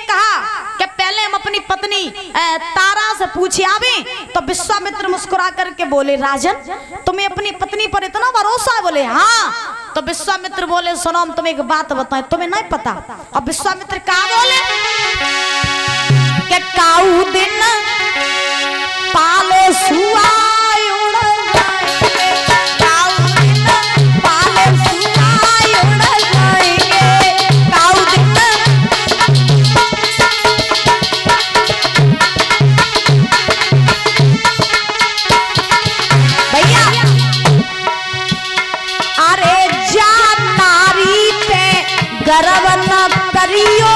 कहा कि पहले हम अपनी पत्नी तारा से पूछे आवे। तो विश्वामित्र मुस्कुरा करके बोले, राजन तुम्हें अपनी पत्नी पर इतना भरोसा है? बोले हाँ। तो विश्वामित्र बोले, सुनो हम तुम्हें एक बात बताएं, तुम्हें नहीं पता। अब विश्वामित्र कहा बोले कि काऊ दिन पाले सुआ गर्व न करियो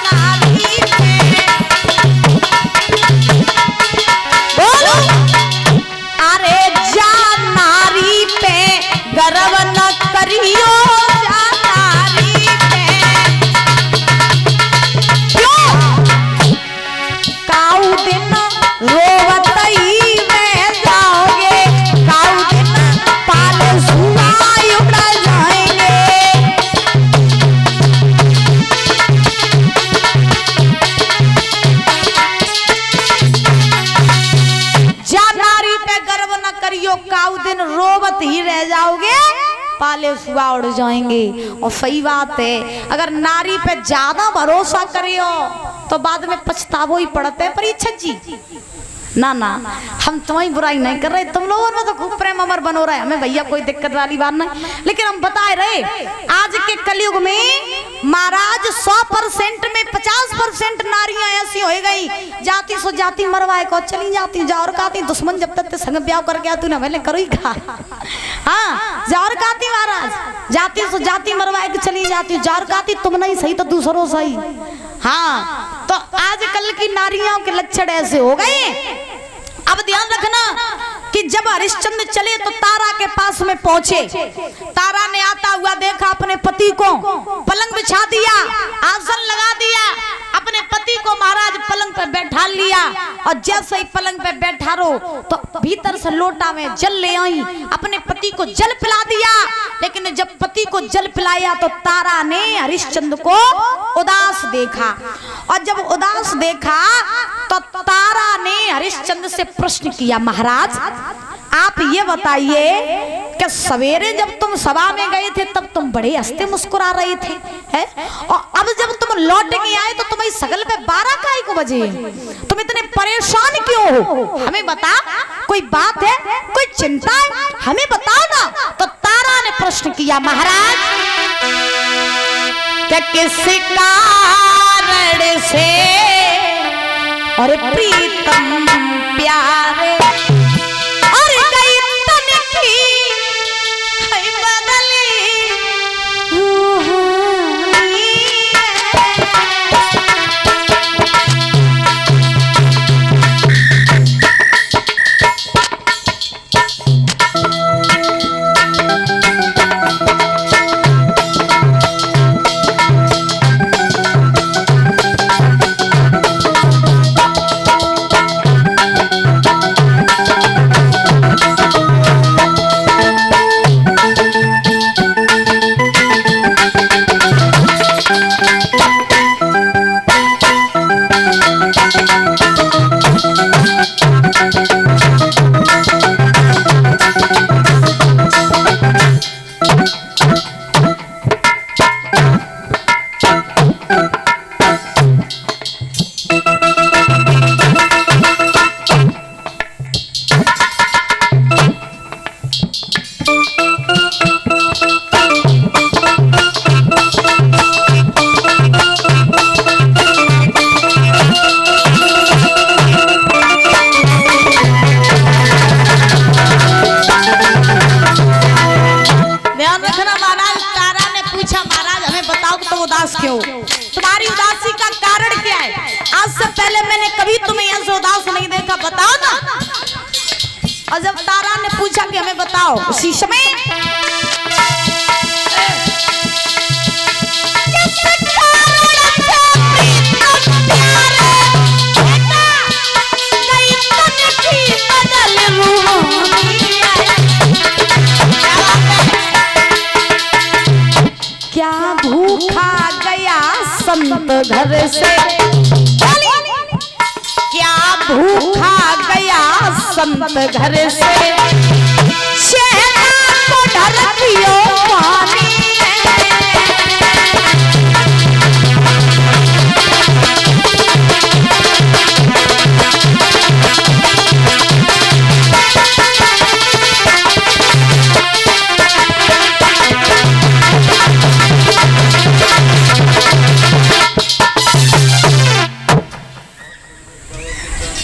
नारी पे, बोलो अरे जा नारी पे गर्व न करियो नारी पे। क्यों काऊ दिन रोवत ही में जाओगे, काऊ दिन पाले सुआ उड़ जाएंगे। काऊ दिन रोवत ही रह जाओगे, पाले सुआ उड़ जाएंगे। और सही बात है, अगर नारी पे ज्यादा भरोसा करियो तो बाद में पछतावो ही पड़ते हैं। परीक्षक जी ना ना, हम तुम्हारी बुराई नहीं कर रहे, तुम लोगों में तो खूब प्रेम अमर बनो रहा है, हमें भैया कोई दिक्कत वाली बात नहीं। लेकिन हम बता रहे आज के कलयुग में महाराज 100% में 50% नारियां ऐसी हो गई, जाति सो जाति मरवाए को चली जाती, जाओर काती दुश्मन जब तक संग ब्याह कर गया तूने मैंने करो ही कहा। हाँ जाओर काती महाराज, जाति सो जाति मरवाए के चली जाती, जाओर काती तुम नहीं सही तो दूसरों सही। हाँ तो आजकल की नारियों के लक्षण ऐसे हो गए। अब ध्यान रखना कि जब हरिश्चंद्र चले तो तारा के पास में पहुंचे। तारा ने आता हुआ देखा अपने पति को, पलंग बिछा दिया, आसन लगा दिया, अपने पति को महाराज पलंग पे बैठा लिया। और जैसे ही पलंग पे बैठा रो तो भीतर से लोटा में जल ले आई, अपने पति को जल पिला दिया। लेकिन जब पति को जल पिलाया तो तारा ने हरिश्चंद्र को उदास देखा, और जब उदास देखा तो तारा ने हरिश्चंद्र से प्रश्न किया, महाराज आप ये बताइए कि सवेरे जब तुम सभा में गए थे तब तुम बड़े हंसते मुस्कुरा रहे थे, है? और अब जब तुम लौट के आए तो तुम्हारी शकल पे 12 काहे को बजे? तुम इतने परेशान क्यों हो? हमें बता, कोई बात है, कोई चिंता है, हमें बताओ ना। तो तारा ने प्रश्न किया, महाराज क्या किस कारण से और प्रीतम प्यारे और गई तन की है बदली रूहानी। उदास क्यों? तुम्हारी उदासी का कारण क्या है? आज से पहले मैंने कभी तुम्हें ऐसे उदास नहीं देखा, बताओ ना। और जब तारा ने पूछा कि हमें बताओ, उसी समय क्या भूखा गया संत संत घर से, क्या भूखा गया संत घर से, शहना को ढरतियो पानी।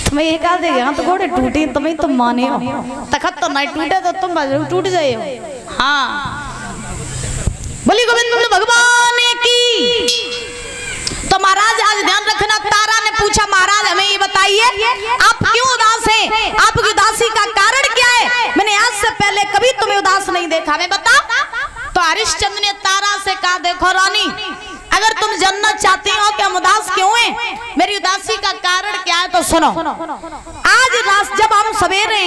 तुम्हें ये कहा देगा तो घोड़े टूटे तुम्हें तुम माने हो, तखत तो नहीं टूटे तो तुम टूट जाए हो। हाँ बोली गोविंद भगवान की। तो महाराज आज ध्यान रखना, तारा ने पूछा महाराज हमें ये बताइए आप क्यों उदास हैं, आपकी उदासी का कारण क्या है? मैंने आज से पहले कभी तुम्हें उदास नहीं देखा, हमें बता। तो हरिश्चंद्र ने तारा से कहा देखो रानी, अगर तुम जन्नत चाहती हो कि हम उदास क्यों हैं, मेरी उदासी का कारण क्या है तो सुनो। आज रात जब हम सवेरे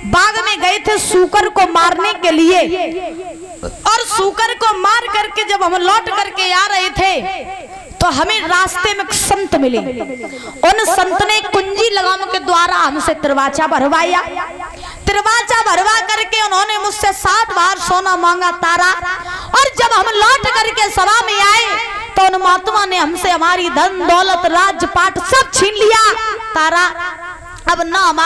बाग में गए थे सूकर को मारने के लिए, और सूकर को मार करके जब हम लौट करके आ रहे थे तो हमें रास्ते में संत मिले। उन संत ने कुंजी लगाम के द्वारा हमसे तिरवाचा भरवाया। तिरवाचा भरवा करके उन्होंने मुझसे 7 बार सोना मांगा तारा। और जब हम लौट करके सभा में आए तो उन महात्मा ने हमसे हमारी धन दौलत राजपाट सब छीन लिया। तारा अब ना